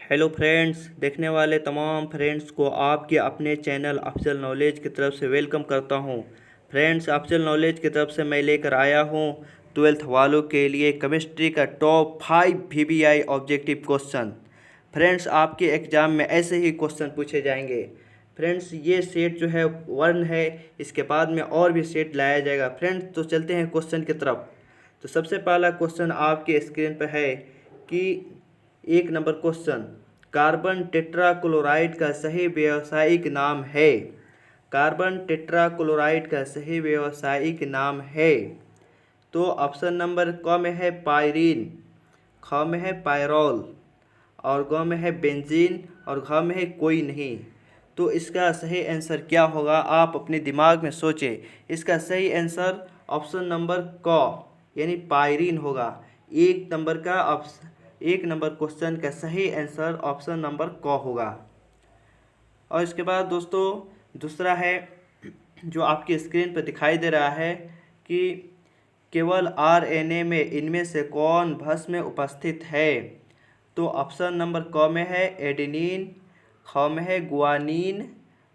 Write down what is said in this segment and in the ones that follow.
Hello friends, देखने वाले तमाम फ्रेंड्स को आपके अपने चैनल अफजल नॉलेज की तरफ से वेलकम करता हूं। फ्रेंड्स, अफजल नॉलेज की तरफ से मैं लेकर आया हूं 12th वालों के लिए केमिस्ट्री का top 5 VBI objective question. Friends, आपके एग्ज़ाम में ऐसे ही क्वेश्चन पूछे जाएंगे। फ्रेंड्स, ये सेट जो है 1 है, इसके बाद में और भी सेट लाया जाएगा। फ्रेंड्स, तो चलते हैं क्वेश्चन की तरफ। तो सबसे पहला क्वेश्चन आपके स्क्रीन पर है कि 1 नंबर क्वेश्चन, कार्बन टेट्राक्लोराइड का सही व्यावसायिक नाम है। कार्बन टेट्राक्लोराइड का सही व्यावसायिक नाम है। तो ऑप्शन नंबर क में है पायरीन, ख में है पायरोल, और ग में है बेंजीन, और घ में है कोई नहीं। तो इसका सही आंसर क्या होगा, आप अपने दिमाग में सोचें। इसका सही आंसर ऑप्शन नंबर क यानी पायरीन होगा। 1 नंबर क्वेश्चन का सही आंसर ऑप्शन नंबर क होगा। और इसके बाद दोस्तों दूसरा है जो आपकी स्क्रीन पर दिखाई दे रहा है कि केवल RNA में इनमें से कौन भस्म उपस्थित है। तो ऑप्शन नंबर क में है एडेनिन, ख में है गुआनिन,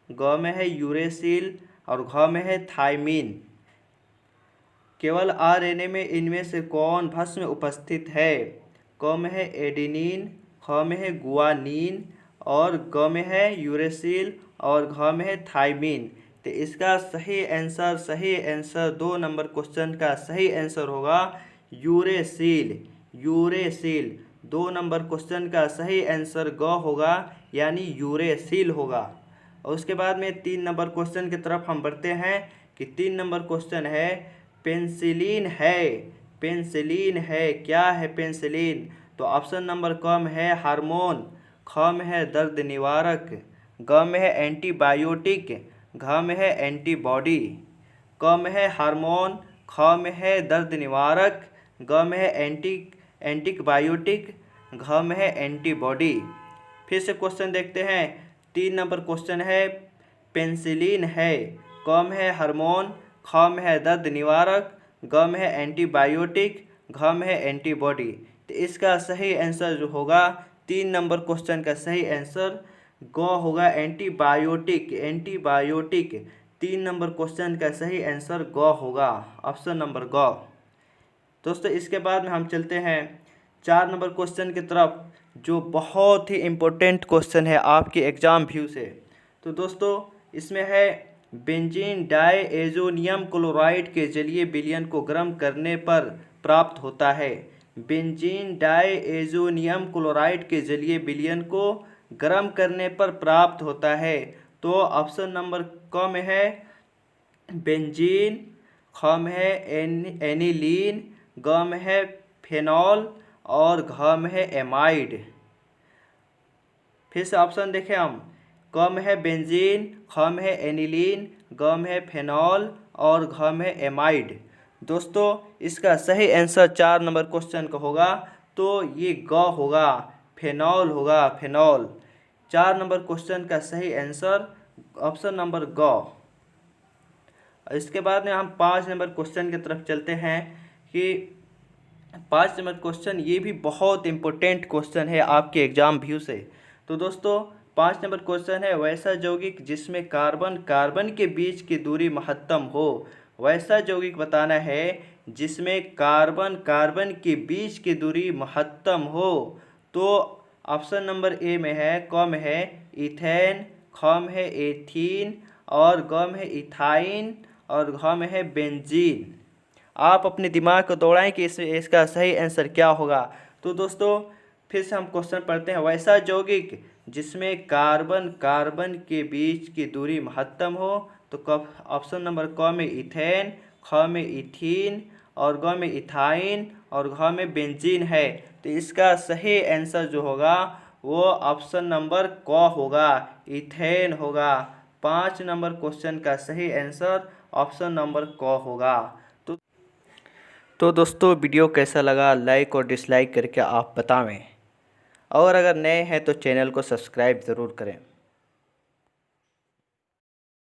ग में है यूरेसिल, और घ में है थायमिन। केवल RNA में इनमें से कौन भस्म उपस्थित है। क में है एडेनिन, ख में है गुआनिन, और ग में है यूरेसिल, और घ में है थायमिन। तो इसका सही आंसर 2 नंबर क्वेश्चन का सही आंसर होगा यूरेसिल। 2 नंबर क्वेश्चन का सही आंसर ग होगा, यानी यूरेसिल होगा। और उसके बाद में 3 नंबर क्वेश्चन की तरफ हम बढ़ते हैं कि 3 नंबर क्वेश्चन है पेंसिलिन है। क्या है पेंसिलिन। तो ऑप्शन नंबर क में है हार्मोन, ख में है दर्द निवारक, ग में है एंटीबायोटिक, घ में है एंटीबॉडी। क में है हार्मोन, ख में है दर्द निवारक, ग में है एंटीबायोटिक, घ में है एंटीबॉडी। फिर से क्वेश्चन देखते हैं। 3 नंबर क्वेश्चन है पेंसिलिन है, क में है हार्मोन, ख में है दर्द निवारक, ग में है एंटीबायोटिक, घ में है एंटीबॉडी। तो इसका सही आंसर जो होगा 3 नंबर क्वेश्चन का सही आंसर ग होगा, एंटीबायोटिक। 3 नंबर क्वेश्चन का सही आंसर ग होगा, ऑप्शन नंबर ग। दोस्तों इसके बाद में हम चलते हैं 4 नंबर क्वेश्चन की तरफ, जो बहुत ही इम्पोर्टेंट क्वेश्चन है आपके एग्जाम व्यू से। तो दोस्तों इसमें है बेंजीन डायएजोनियम क्लोराइड के जलीय विलयन को गर्म करने पर प्राप्त होता है। बेंजीन डायएजोनियम क्लोराइड के जलीय विलयन को गर्म करने पर प्राप्त होता है। तो ऑप्शन नंबर क में है बेंजीन, ख में है एनिलीन, ग में है फेनॉल, और घ में है एमाइड। फिर से ऑप्शन देखें हम, क में है बेंजीन, ख में है एनिलीन, ग में है फेनॉल, और घ में है एमाइड। दोस्तों इसका सही आंसर 4 नंबर क्वेश्चन का होगा, तो ये ग होगा, फेनॉल होगा, फेनॉल। 4 नंबर क्वेश्चन का सही आंसर ऑप्शन नंबर ग। इसके बाद में हम 5 नंबर क्वेश्चन की तरफ चलते हैं कि 5 नंबर क्वेश्चन ये भी बहुत इंपॉर्टेंट क्वेश्चन है आपके एग्जाम व्यू से। तो दोस्तों 5 नंबर क्वेश्चन है वैसा यौगिक जिसमें कार्बन के बीच की दूरी महत्तम हो। वैसा यौगिक बताना है जिसमें कार्बन के बीच की दूरी महत्तम हो। तो ऑप्शन नंबर ए में है, क में है इथेन, ख में है एथीन, और ग में है इथाइन, और घ में है बेंजीन। आप अपने दिमाग को दौड़ाएं कि इसका सही आंसर क्या होगा। तो दोस्तों फिर से हम क्वेश्चन पढ़ते हैं। वैसा यौगिक जिसमें कार्बन के बीच की दूरी महत्तम हो। तो ऑप्शन नंबर क में इथेन, ख में इथीन, और ग में इथाइन, और घ में बेंजीन है। तो इसका सही आंसर जो होगा वो ऑप्शन नंबर क होगा, इथेन होगा। 5 नंबर क्वेश्चन का सही आंसर ऑप्शन नंबर क होगा। तो दोस्तों वीडियो कैसा लगा, लाइक और डिसलाइक करके आप बतावें, और अगर नए हैं तो चैनल को सब्सक्राइब ज़रूर करें।